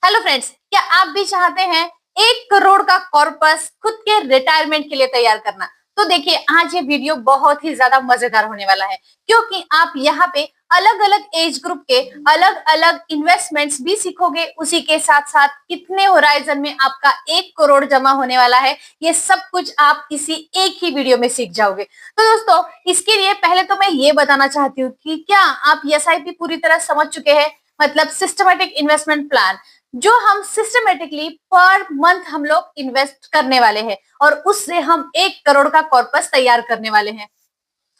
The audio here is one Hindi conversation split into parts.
हेलो फ्रेंड्स, क्या आप भी चाहते हैं 1 करोड़ का कॉर्पस खुद के रिटायरमेंट के लिए तैयार करना? तो देखिए, आज ये वीडियो बहुत ही ज्यादा मजेदार होने वाला है, क्योंकि आप यहाँ पे अलग अलग एज ग्रुप के अलग अलग इन्वेस्टमेंट्स भी सीखोगे। उसी के साथ साथ कितने होराइजन में आपका 1 करोड़ जमा होने वाला है, ये सब कुछ आप इसी एक ही वीडियो में सीख जाओगे। तो दोस्तों, इसके लिए पहले तो मैं ये बताना चाहती हूँ कि क्या आप एसआईपी पूरी तरह समझ चुके हैं, मतलब सिस्टमेटिक इन्वेस्टमेंट प्लान, जो हम सिस्टमेटिकली पर मंथ हम लोग इन्वेस्ट करने वाले हैं और उससे हम 1 करोड़ का कॉर्पस तैयार करने वाले हैं।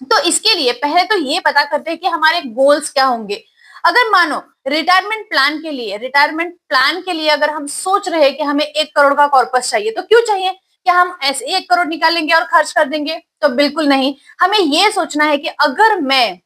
तो इसके लिए पहले तो ये पता करते हैं कि हमारे गोल्स क्या होंगे। अगर मानो रिटायरमेंट प्लान के लिए अगर हम सोच रहे हैं कि हमें 1 करोड़ का कॉर्पस चाहिए, तो क्यों चाहिए? क्या हम ऐसे 1 करोड़ निकालेंगे और खर्च कर देंगे? तो बिल्कुल नहीं। हमें ये सोचना है कि अगर मैं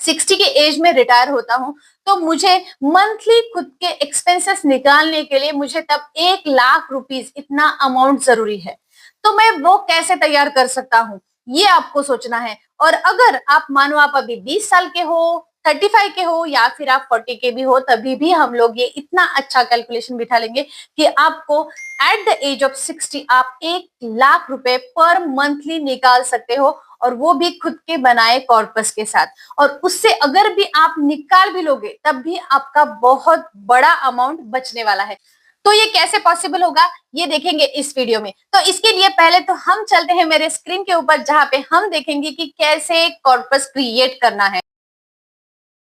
60 के एज में रिटायर होता हूं, तो मुझे मंथली खुद के एक्सपेंसेस निकालने के लिए मुझे तब 1 लाख रुपीज इतना अमाउंट जरूरी है। तो मैं वो कैसे तैयार कर सकता हूँ, ये आपको सोचना है। और अगर आप मानो आप अभी 20 साल के हो, 35 के हो, या फिर आप 40 के भी हो, तभी भी हम लोग ये इतना अच्छा कैलकुलेशन बिठा लेंगे कि आपको एट द एज ऑफ 60 आप 1 लाख रुपए पर मंथली निकाल सकते हो, और वो भी खुद के बनाए कॉर्पस के साथ। और उससे अगर भी आप निकाल भी लोगे, तब भी आपका बहुत बड़ा अमाउंट बचने वाला है। तो ये कैसे पॉसिबल होगा, ये देखेंगे इस वीडियो में। तो इसके लिए पहले तो हम चलते हैं मेरे स्क्रीन के ऊपर, जहां पे हम देखेंगे कि कैसे कॉर्पस क्रिएट करना है।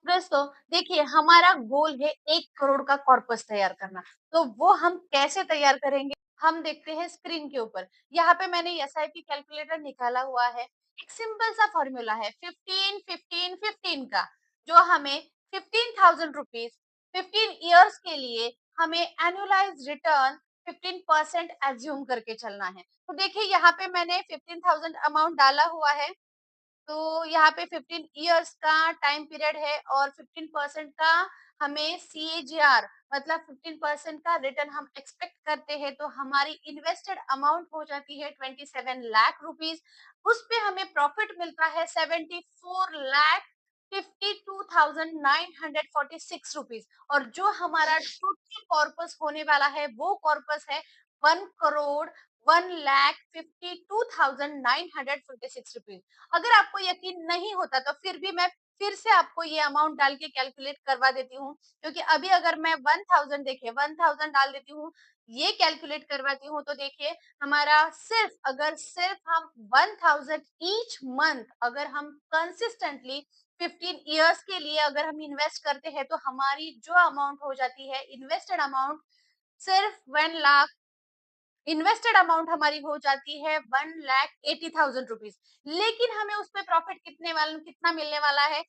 दोस्तों देखिए, हमारा गोल है 1 करोड़ का कॉर्पस तैयार करना। तो वो हम कैसे तैयार करेंगे, हम देखते हैं स्क्रीन के ऊपर। यहाँ पे मैंने एसआईपी कैलकुलेटर निकाला हुआ है। एक सिंपल सा फॉर्मूला है 15 15 15 का, जो हमें 15,000 रुपीज 15 ईयर्स के लिए हमें एनुअलाइज रिटर्न 15% एज्यूम करके चलना है। तो देखिए, यहाँ पे मैंने 15,000 अमाउंट डाला हुआ है। तो यहाँ पे 15 इयर्स का टाइम पीरियड है और 15% का हमें सीएजीआर मतलब 15% का रिटर्न हम एक्सपेक्ट करते हैं। तो हमारी इन्वेस्टेड अमाउंट हो जाती है 27 लाख रुपीज। उस पे हमें प्रॉफिट मिलता है 74,52,946 रुपीज। और जो हमारा टोटल कॉर्पस होने वाला है, वो कॉर्पस है 1 करोड़ 1,52,946 रुपीज। अगर आपको यकीन नहीं होता, तो फिर भी मैं फिर से आपको ये अमाउंट डाल के कैलकुलेट करवा देती हूँ, क्योंकि अभी अगर मैं 1000 देखिए 1000 डाल देती हूँ, ये कैलकुलेट करवाती हूँ, तो देखिए हमारा सिर्फ हम 1000 ईच मंथ अगर हम कंसिस्टेंटली 15 इयर्स के लिए अगर हम इन्वेस्ट करते हैं, तो हमारी जो अमाउंट हो जाती है इन्वेस्टेड अमाउंट सिर्फ 1 लाख। इन्वेस्टेड अमाउंट हमारी हो जाती है 1,80,000 रुपीज। लेकिन हमें उस पे प्रॉफिट कितना मिलने वाला है?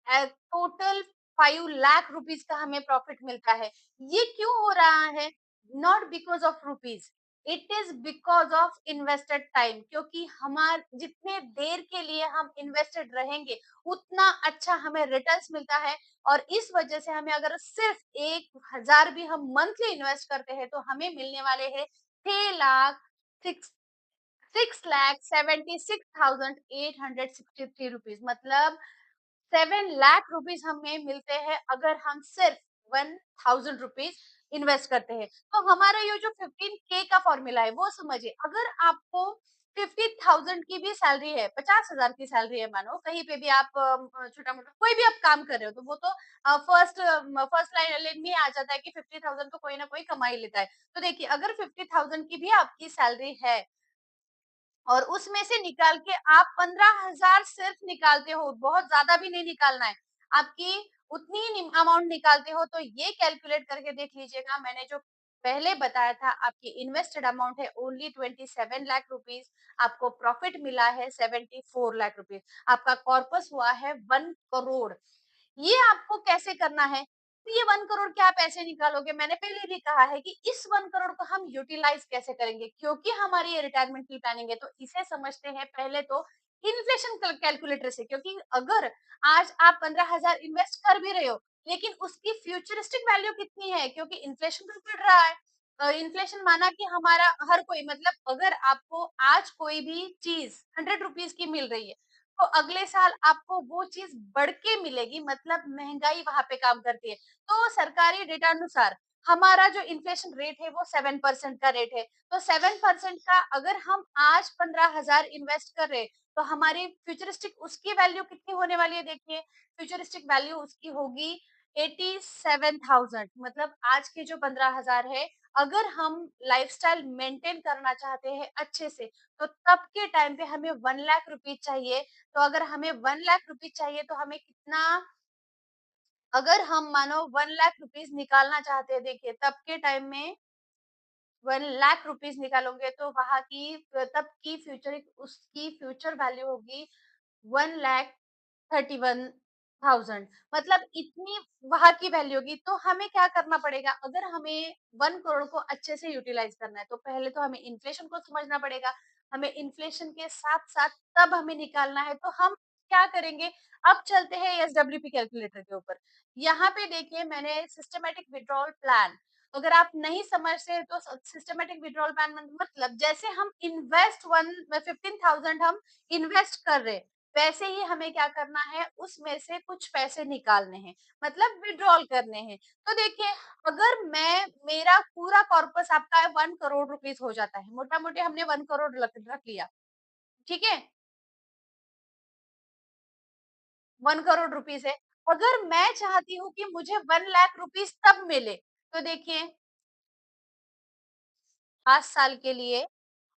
टोटल 5 लाख रुपीज का हमें प्रॉफिट मिलता है। ये क्यों हो रहा है? Not because of rupees, it is because of invested time. क्योंकि हमारे जितने देर के लिए हम इन्वेस्टेड रहेंगे, उतना अच्छा हमें रिटर्न्स मिलता है। और इस वजह से हमें अगर सिर्फ 1,000 भी हम मंथली इन्वेस्ट करते हैं, तो हमें मिलने वाले हैं 6 लाख 6,76,863 रुपीज। मतलब 7 लाख रुपीज हमें मिलते हैं अगर हम सिर्फ 1,000 रुपीज इन्वेस्ट करते हैं। तो हमारा ये जो 15K का फॉर्मूला है, वो समझिए। अगर आपको 50,000 की भी सैलरी है, 50,000 की सैलरी है, मानो कहीं पे भी आप छोटा मोटा कोई भी आप काम कर रहे हो, तो वो तो फर्स्ट फर्स्ट लाइन में आ जाता है कि 50,000 तो कोई ना कोई कमा ही लेता है। तो देखिए, अगर 50,000 की भी आपकी सैलरी है और उसमें से निकाल के आप 15,000 सिर्फ निकालते हो, बहुत ज्यादा भी नहीं निकालना है, आपकी उतनी ही अमाउंट निकालते हो, तो ये कैलकुलेट करके देख लीजिएगा। मैंने जो पहले बताया था, आपकी इन्वेस्टेड अमाउंट है ओनली 27 लाख रुपीज, आपको प्रॉफिट मिला है 74 लाख रुपीज, आपका कॉर्पस हुआ है 1 करोड़। ये आपको कैसे करना है? तो ये 1 करोड़ क्या आप ऐसे निकालोगे? मैंने पहले भी कहा है कि इस 1 करोड़ को हम यूटिलाइज कैसे करेंगे, क्योंकि हमारी ये रिटायरमेंट की प्लानिंग है। तो इसे समझते हैं पहले तो इन्फ्लेशन कैलकुलेटर से। क्योंकि अगर आज आप 15,000 इन्वेस्ट कर भी रहे हो, लेकिन उसकी फ्यूचरिस्टिक वैल्यू कितनी है? क्योंकि इन्फ्लेशन तो बढ़ रहा है। इन्फ्लेशन माना कि हमारा हर कोई, मतलब अगर आपको आज कोई भी चीज 100 रुपीज की मिल रही है, तो अगले साल आपको वो चीज बढ़ के मिलेगी। मतलब महंगाई वहां पे काम करती है। तो सरकारी डेटा अनुसार हमारा जो इन्फ्लेशन रेट है वो 7% का रेट है। तो 7% का अगर हम आज 15,000 इन्वेस्ट कर रहे हैं, तो हमारी फ्यूचरिस्टिक उसकी वैल्यू कितनी होने वाली है देखिए, फ्यूचरिस्टिक वैल्यू उसकी होगी 87,000। मतलब आज के जो 15,000 है, अगर हम लाइफस्टाइल मेंटेन करना चाहते हैं अच्छे से, तो तब के टाइम पे हमें 1 लाख रुपीज़ चाहिए। तो अगर हमें 1 लाख रुपीज़ चाहिए तो हमें कितना, अगर हम मानो 1 लाख रुपीज़ निकालना चाहते हैं देखिए, तब के टाइम में 1 लाख रुपीज़ निकालोगे तो वहाँ की तब की फ्यूचर उसकी फ्यूचर वैल्यू होगी 1,31,000। मतलब इतनी वहाँ की वैल्यू होगी। तो हमें क्या करना पड़ेगा, अगर हमें 1 करोड़ को अच्छे से यूटिलाइज़ करना है, तो पहले तो हमें इन्फ्लेशन को समझना पड़ेगा। हमें इन्फ्लेशन के साथ-साथ तब हमें निकालना है, तो हम क्या करेंगे, अब चलते हैं एसडब्ल्यूपी कैलकुलेटर के ऊपर। यहाँ पे देखिए मैंने सिस्टमैटिक विथड्रॉल प्लान, अगर आप नहीं समझते हैं तो सिस्टमैटिक विथड्रॉल प्लान मतलब जैसे हम इन्वेस्ट 15,000 हम इन्वेस्ट कर रहे हैं, वैसे ही हमें क्या करना है, उसमें से कुछ पैसे निकालने हैं, मतलब विड्रॉल करने हैं। तो देखिए, अगर मैं मेरा पूरा कॉर्पस आपका 1 करोड़ रुपीस हो जाता है, मोटा-मोटी हमने 1 करोड़ रख रख लिया, ठीक है? 1 करोड़ रुपीस है। अगर मैं चाहती हूँ कि मुझे 1 लाख रुपीस तब मिले, तो देखिए 5 साल के लिए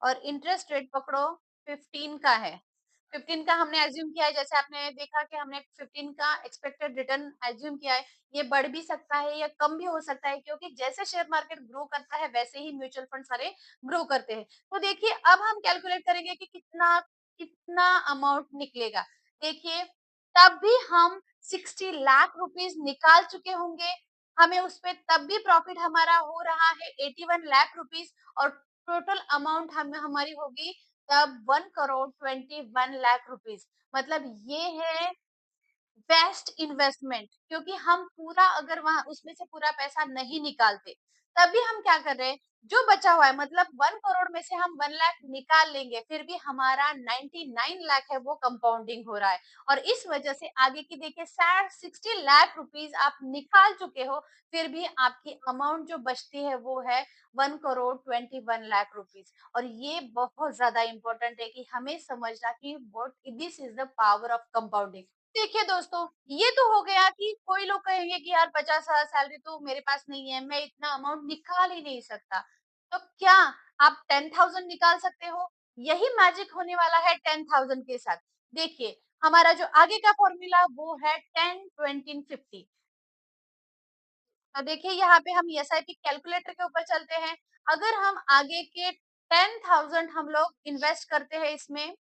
और इंटरेस्ट रेट पकड़ो 15 का है। 15 का हमने अज़्यूम किया है, जैसे आपने देखा कि हमने 15 का एक्सपेक्टेड रिटर्न अज़्यूम किया है। ये बढ़ भी सकता है या कम भी हो सकता है, क्योंकि जैसे शेयर मार्केट ग्रो करता है वैसे ही म्यूचुअल फंड सारे ग्रो करते हैं। तो देखिए अब हम कैलकुलेट करेंगे कि कितना कितना अमाउंट निकलेगा। देखिए तब भी हम 60 लाख रुपीज़ निकाल चुके होंगे। हमें उसपे तब भी प्रॉफिट हमारा हो रहा है 81 लाख रुपीज़, और टोटल अमाउंट हम हमारी होगी तब 1 करोड़ 21 लाख रुपीस। मतलब ये है बेस्ट इन्वेस्टमेंट, क्योंकि हम पूरा अगर वहाँ उसमें से पूरा पैसा नहीं निकालते, तभी हम क्या कर रहे हैं, जो बचा हुआ है मतलब 1 करोड़ में से हम 1 लाख निकाल लेंगे, फिर भी हमारा 99 लाख है वो कंपाउंडिंग हो रहा है। और इस वजह से आगे की देखिए 60 लाख रुपीस आप निकाल चुके हो, फिर भी आपकी अमाउंट जो बचती है वो है 1 करोड़ 21 लाख रुपीस। और ये बहुत ज्यादा इंपॉर्टेंट है कि हमें समझना कि what this is the power of compounding. देखिए दोस्तों, ये तो हो गया कि कोई लोग कहेंगे कि यार 50,000 सैलरी तो मेरे पास नहीं है, मैं इतना अमाउंट निकाल ही नहीं सकता। तो क्या आप 10,000 निकाल सकते हो? यही मैजिक होने वाला है 10,000 के साथ। देखिए, हमारा जो आगे का फॉर्मूला वो है 10, 20, 50। तो देखिए यहाँ पे हम एसआईपी कैलकुलेटर के ऊपर चलते हैं। अगर हम आगे के 10,000 हम लोग इन्वेस्ट करते हैं इसमें,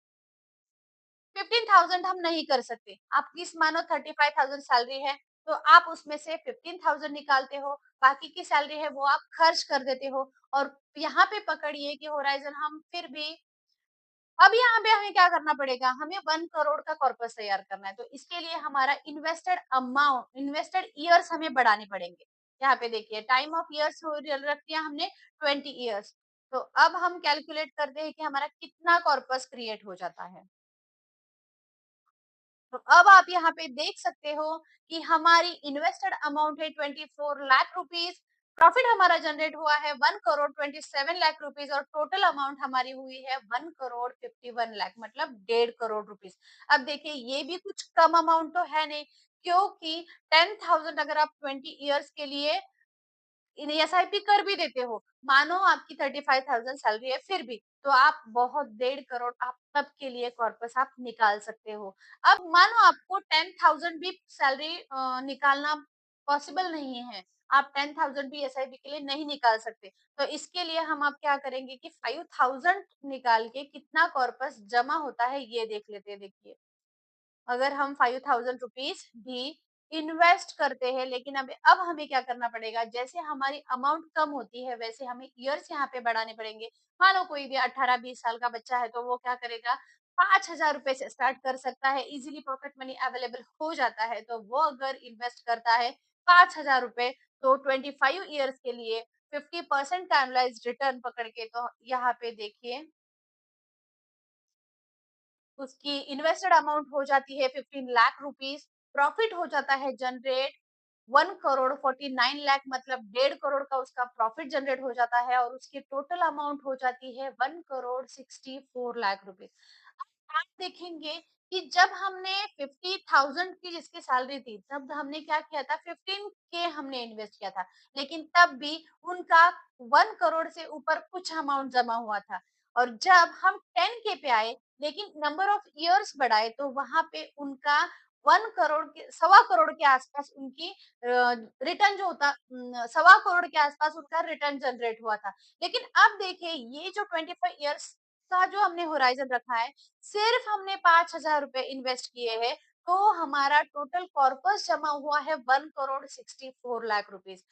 15,000 हम नहीं कर सकते। आपकी मानो 35,000 सैलरी है, तो आप उसमें से 15,000 निकालते हो, बाकी की सैलरी है वो आप खर्च कर देते हो। और यहाँ पे पकड़िए कि होराइज़न हम फिर भी, अब यहाँ पे हमें क्या करना पड़ेगा, हमें 1 करोड़ का कॉर्पस तैयार करना है, तो इसके लिए हमारा इन्वेस्टेड ईयर्स हमें बढ़ाने पड़ेंगे। यहाँ पे देखिए टाइम ऑफ ईयर्स रख दिया हमने 20 ईयर्स। तो अब हम कैलकुलेट करते हैं कि हमारा कितना कॉर्पस क्रिएट हो जाता है। तो अब आप यहाँ पे देख सकते हो कि हमारी इन्वेस्टेड अमाउंट है 24 लाख रुपीस, प्रॉफिट हमारा जनरेट हुआ है 1 करोड़ 27 लाख रुपीस, और टोटल अमाउंट हमारी हुई है 1 करोड़ 51 लाख, मतलब 1.5 करोड़ रुपीस। अब देखिए ये भी कुछ कम अमाउंट तो है नहीं, क्योंकि 10,000 अगर आप 20 इयर्स के लिए एसआईपी कर भी देते हो, मानो आपकी 35,000 सैलरी है फिर भी, तो आप बहुत 1.5 करोड़ आप तब के लिए कॉर्पस आप निकाल सकते हो। अब मानो आपको 10,000 भी सैलरी निकालना पॉसिबल नहीं है, आप 10,000 भी एसआईपी के लिए नहीं निकाल सकते, तो इसके लिए हम आप क्या करेंगे कि 5,000 निकाल के कितना कॉर्पस जमा होता है ये देख लेते हैं। देखिए अगर हम 5,000 रुपीज भी इन्वेस्ट करते हैं, लेकिन अब हमें क्या करना पड़ेगा, जैसे हमारी अमाउंट कम होती है वैसे हमें ईयर्स यहाँ पे बढ़ाने पड़ेंगे। मानो कोई भी 18-20 साल का बच्चा है तो वो क्या करेगा, 5,000 रुपए से स्टार्ट कर सकता है, इजीली पॉकेट मनी अवेलेबल हो जाता है, तो वो अगर इन्वेस्ट करता है 5,000 रुपए, तो 25 ईयर्स के लिए 50% का एनुअलाइज रिटर्न पकड़ के, तो यहाँ पे देखिए उसकी इन्वेस्टेड अमाउंट हो जाती है 15 लाख रुपीस, प्रॉफिट हो जाता है जनरेट 1,49,00,000 मतलब 1.5 करोड़ का उसका प्रॉफिट जनरेट हो जाता है और उसकी टोटल अमाउंट हो जाती है 1,64,00,000 रुपए। आप देखेंगे कि जब हमने 50,000 की जिसकी सैलरी थी, तब हमने क्या किया था, 15K हमने इन्वेस्ट किया था, लेकिन तब भी उनका 1 करोड़ से ऊपर कुछ अमाउंट जमा हुआ था। और जब हम 10K पे आए, लेकिन नंबर ऑफ इयर्स बढ़ाए, तो वहां पे उनका 1 करोड़ के 1.25 करोड़ के आसपास उनकी रिटर्न जो होता 1.25 करोड़ के आसपास उनका रिटर्न जनरेट हुआ था। लेकिन अब देखिए, ये जो 25 इयर्स का जो हमने होराइजन रखा है, सिर्फ हमने 5,000 रुपए इन्वेस्ट किए हैं, तो हमारा टोटल कॉर्पस जमा हुआ है 1,64,00,000 रुपीज।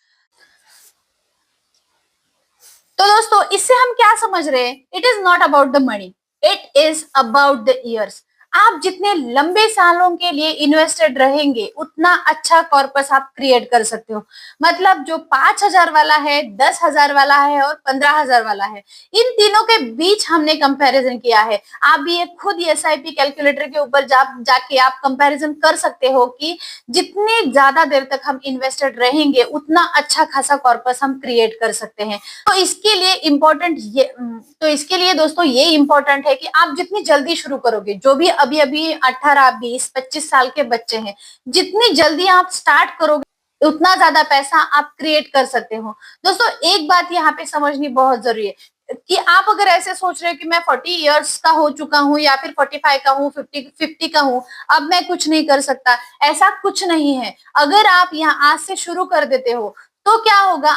तो दोस्तों, इससे हम क्या समझ रहे हैं? It is not about the money, it is about the years. आप जितने लंबे सालों के लिए इन्वेस्टेड रहेंगे, उतना अच्छा कॉर्पस आप क्रिएट कर सकते हो। मतलब जो 5,000 वाला है, 10,000 वाला है और 15,000 वाला है, इन तीनों के बीच हमने कंपैरिजन किया है। आप भी ये खुद एसआईपी कैलकुलेटर के ऊपर जाके आप कंपैरिजन कर सकते हो कि जितने ज्यादा देर तक हम इन्वेस्टेड रहेंगे, उतना अच्छा खासा कॉर्पस हम क्रिएट कर सकते हैं। तो इसके लिए इम्पोर्टेंट ये तो इसके लिए दोस्तों ये इम्पोर्टेंट है कि आप जितनी जल्दी शुरू करोगे, जो भी अभी अभी 18, 20, 25 साल के बच्चे हैं, जितनी जल्दी आप स्टार्ट करोगे, उतना ज्यादा पैसा आप क्रिएट कर सकते हो। दोस्तों, एक बात यहाँ पे समझनी बहुत जरूरी है कि आप अगर ऐसे सोच रहे हो कि मैं 40 इयर्स का हो चुका हूँ या फिर 45 का हूँ, 50 का हूँ, अब मैं कुछ नहीं कर सकता, ऐसा कुछ नहीं है। अगर आप यहाँ आज से शुरू कर देते हो, तो क्या होगा?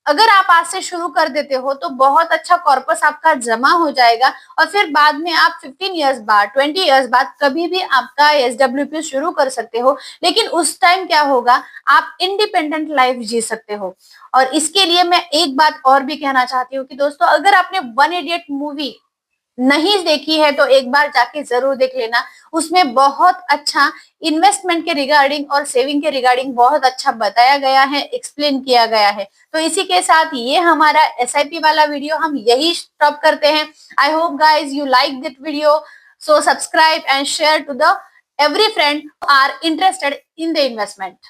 अगर आप आज से शुरू कर देते हो, तो बहुत अच्छा कॉर्पस आपका जमा हो जाएगा और फिर बाद में आप 15 इयर्स बाद, 20 इयर्स बाद कभी भी आपका एसडब्ल्यूपी शुरू कर सकते हो। लेकिन उस टाइम क्या होगा? आप इंडिपेंडेंट लाइफ जी सकते हो। और इसके लिए मैं एक बात और भी कहना चाहती हूँ कि दोस्तों, अगर आपने वन इडियट मूवी नहीं देखी है, तो एक बार जाके जरूर देख लेना। उसमें बहुत अच्छा इन्वेस्टमेंट के रिगार्डिंग और सेविंग के रिगार्डिंग बहुत अच्छा बताया गया है, एक्सप्लेन किया गया है। तो इसी के साथ ये हमारा एसआईपी वाला वीडियो हम यही स्टॉप करते हैं। I hope guys you like this video, so subscribe and share to the every friend who are interested in the investment.